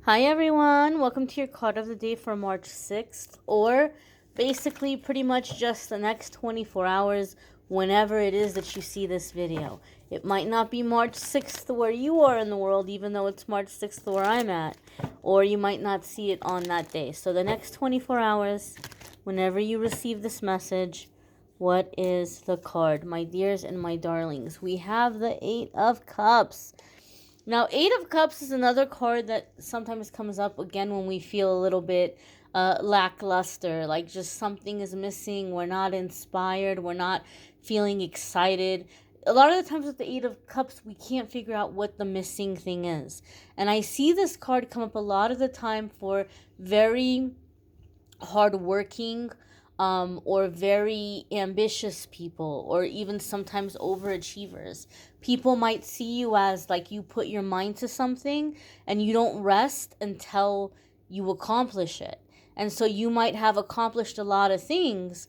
Hi everyone, welcome to your card of the day for March 6th, or basically pretty much just the next 24 hours whenever it is that you see this video. It might not be March 6th where you are in the world, even though it's March 6th where I'm at, or you might not see it on that day. So the next 24 hours, whenever you receive this message, what is the card? My dears and my darlings, we have the Eight of Cups. Now, Eight of Cups is another card that sometimes comes up again when we feel a little bit lackluster, like just something is missing, we're not inspired, we're not feeling excited. A lot of the times with the Eight of Cups, we can't figure out what the missing thing is. And I see this card come up a lot of the time for very hardworking, or very ambitious people, or even sometimes overachievers. People might see you as like you put your mind to something and you don't rest until you accomplish it. And so you might have accomplished a lot of things,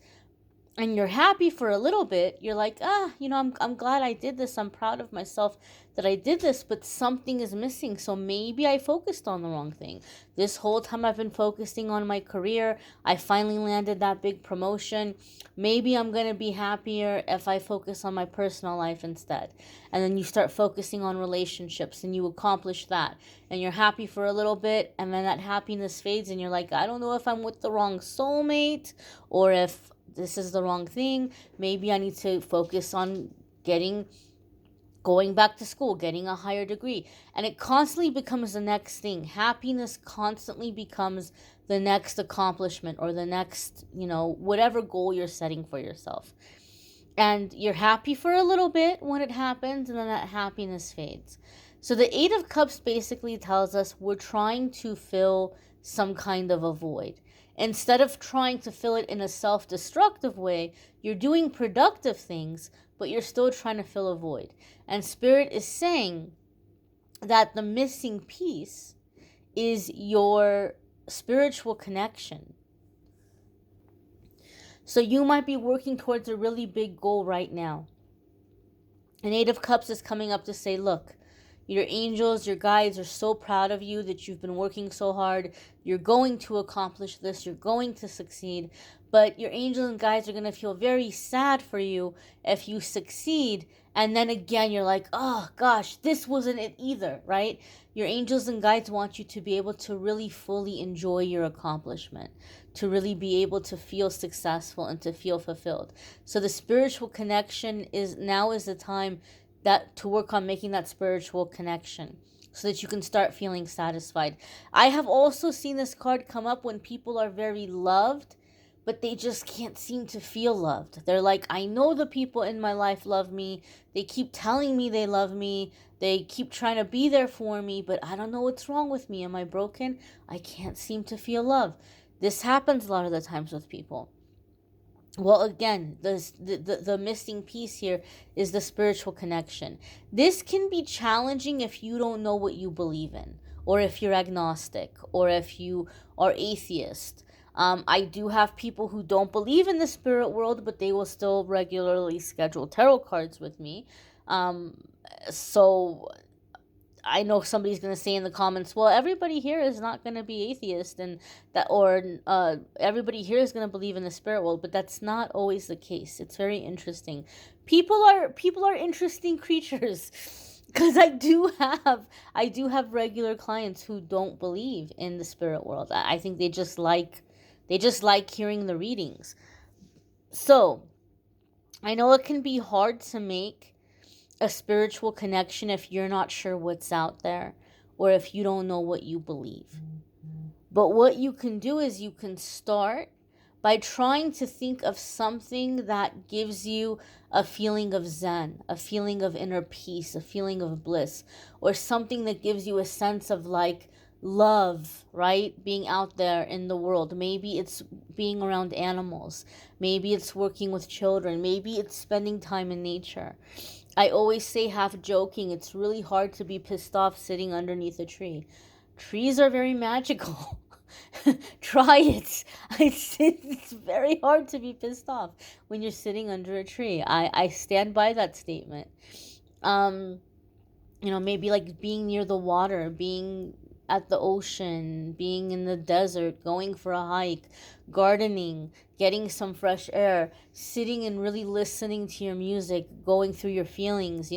and you're happy for a little bit. You're like, I'm glad I did this. I'm proud of myself that I did this, but something is missing. So maybe I focused on the wrong thing. This whole time I've been focusing on my career. I finally landed that big promotion. Maybe I'm going to be happier if I focus on my personal life instead. And then you start focusing on relationships and you accomplish that. And you're happy for a little bit, and then that happiness fades and you're like, I don't know if I'm with the wrong soulmate or if this is the wrong thing. Maybe I need to focus on going back to school, getting a higher degree. And it constantly becomes the next thing. Happiness constantly becomes the next accomplishment or the next, whatever goal you're setting for yourself. And you're happy for a little bit when it happens, and then that happiness fades. So the Eight of Cups basically tells us we're trying to fill some kind of a void. Instead of trying to fill it in a self-destructive way, you're doing productive things, but you're still trying to fill a void. And Spirit is saying that the missing piece is your spiritual connection. So you might be working towards a really big goal right now. And Eight of Cups is coming up to say, look, your angels, your guides are so proud of you that you've been working so hard. You're going to accomplish this. You're going to succeed. But your angels and guides are going to feel very sad for you if you succeed. And then again, you're like, oh gosh, this wasn't it either, right? Your angels and guides want you to be able to really fully enjoy your accomplishment, to really be able to feel successful and to feel fulfilled. So the spiritual connection is the time that to work on making that spiritual connection so that you can start feeling satisfied. I have also seen this card come up when people are very loved, but they just can't seem to feel loved. They're like, I know the people in my life love me. They keep telling me they love me. They keep trying to be there for me, but I don't know what's wrong with me. Am I broken? I can't seem to feel love. This happens a lot of the times with people. Well, again, the missing piece here is the spiritual connection. This can be challenging if you don't know what you believe in, or if you're agnostic, or if you are atheist. I do have people who don't believe in the spirit world, but they will still regularly schedule tarot cards with me. So I know somebody's going to say in the comments, well, everybody here is not going to be atheist, and that, or everybody here is going to believe in the spirit world, but that's not always the case. It's very interesting. People are interesting creatures, because I do have regular clients who don't believe in the spirit world. I think they just like hearing the readings. So I know it can be hard to make a spiritual connection if you're not sure what's out there, or if you don't know what you believe. But what you can do is you can start by trying to think of something that gives you a feeling of zen, a feeling of inner peace, a feeling of bliss, or something that gives you a sense of like love, right? Being out there in the world. Maybe it's being around animals. Maybe it's working with children. Maybe it's spending time in nature. I always say, half joking, it's really hard to be pissed off sitting underneath a tree. Trees are very magical. Try it. It's very hard to be pissed off when you're sitting under a tree. I stand by that statement. Maybe like being near the water, being at the ocean, being in the desert, going for a hike, gardening, getting some fresh air, sitting and really listening to your music, going through your feelings,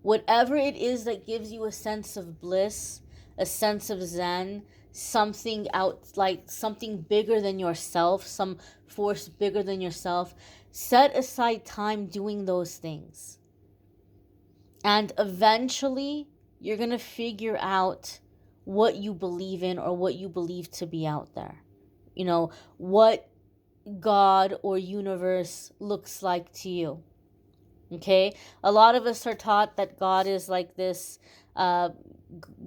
whatever it is that gives you a sense of bliss, a sense of zen, something out, like something bigger than yourself, some force bigger than yourself. Set aside time doing those things. And eventually, you're going to figure out what you believe in or what you believe to be out there. What God or universe looks like to you. Okay? A lot of us are taught that God is like this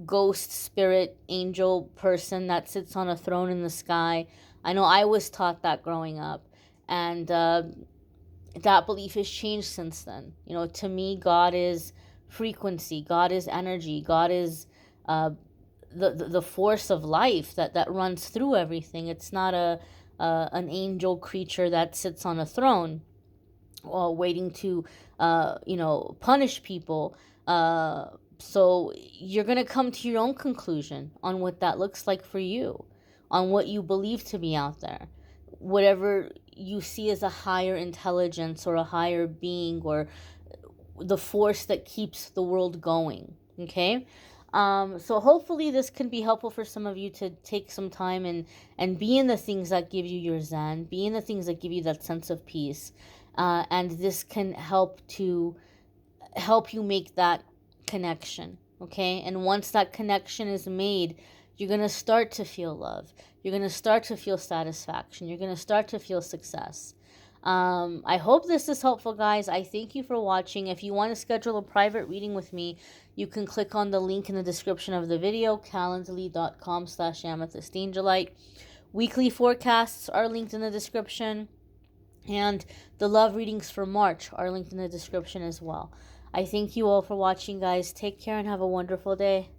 ghost, spirit, angel person that sits on a throne in the sky. I know I was taught that growing up. And that belief has changed since then. To me, God is frequency, God is energy, God is the force of life that runs through everything. It's not an angel creature that sits on a throne waiting to punish people. So you're going to come to your own conclusion on what that looks like for you, on what you believe to be out there, whatever you see as a higher intelligence or a higher being or the force that keeps the world going. Okay? So hopefully this can be helpful for some of you to take some time and be in the things that give you your zen, be in the things that give you that sense of peace. And this can help you make that connection. Okay? And once that connection is made, you're going to start to feel love. You're going to start to feel satisfaction. You're going to start to feel success. I hope this is helpful, guys. I thank you for watching. If you want to schedule a private reading with me, you can click on the link in the description of the video, calendly.com/amethystangelite. Weekly forecasts are linked in the description. And the love readings for March are linked in the description as well. I thank you all for watching, guys. Take care and have a wonderful day.